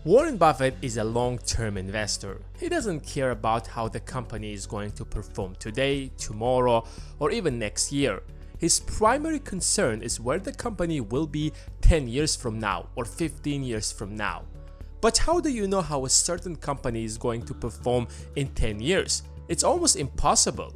Warren Buffett is a long-term investor. He doesn't care about how the company is going to perform today, tomorrow, or even next year. His primary concern is where the company will be 10 years from now or 15 years from now. But how do you know how a certain company is going to perform in 10 years? It's almost impossible.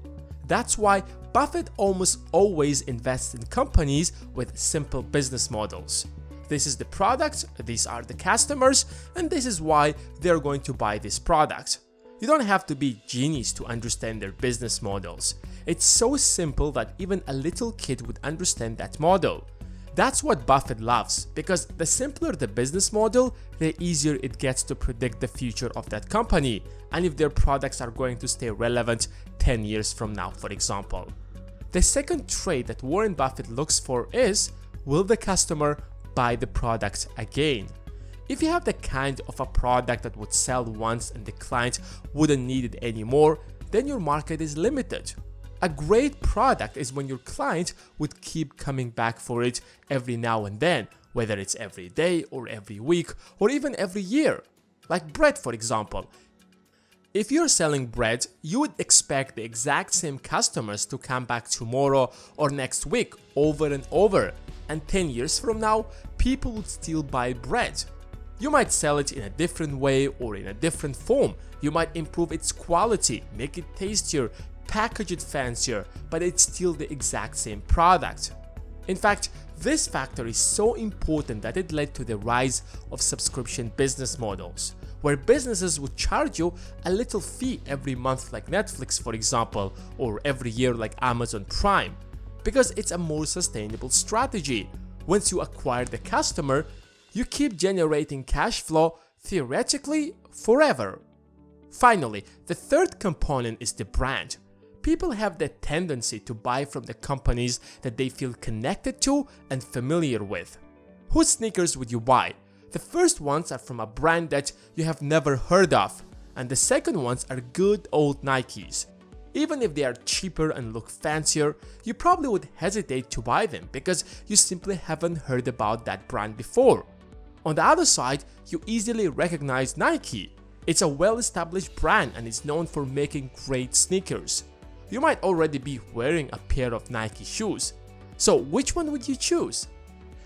That's why Buffett almost always invests in companies with simple business models. This is the product, these are the customers, and this is why they're going to buy this product. You don't have to be genius to understand their business models. It's so simple that even a little kid would understand that model. That's what Buffett loves, because the simpler the business model, the easier it gets to predict the future of that company and if their products are going to stay relevant 10 years from now, for example. The second trait that Warren Buffett looks for is, will the customer buy the product again? If you have the kind of a product that would sell once and the client wouldn't need it anymore, then your market is limited. A great product is when your client would keep coming back for it every now and then, whether it's every day or every week or even every year. Like bread, for example. If you're selling bread, you would expect the exact same customers to come back tomorrow or next week over and over. And 10 years from now, people would still buy bread. You might sell it in a different way or in a different form. You might improve its quality, make it tastier, package it fancier, but it's still the exact same product. In fact, this factor is so important that it led to the rise of subscription business models, where businesses would charge you a little fee every month like Netflix, for example, or every year like Amazon Prime. Because it's a more sustainable strategy. Once you acquire the customer, you keep generating cash flow theoretically forever. Finally, the third component is the brand. People have the tendency to buy from the companies that they feel connected to and familiar with. Whose sneakers would you buy? The first ones are from a brand that you have never heard of, and the second ones are good old Nikes. Even if they are cheaper and look fancier, you probably would hesitate to buy them because you simply haven't heard about that brand before. On the other side, you easily recognize Nike. It's a well-established brand and is known for making great sneakers. You might already be wearing a pair of Nike shoes. So which one would you choose?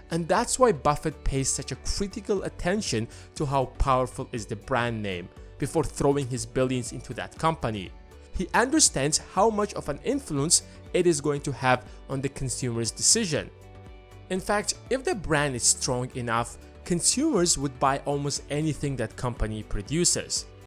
And that's why Buffett pays such a critical attention to how powerful is the brand name before throwing his billions into that company. He understands how much of an influence it is going to have on the consumer's decision. In fact, if the brand is strong enough, consumers would buy almost anything that company produces.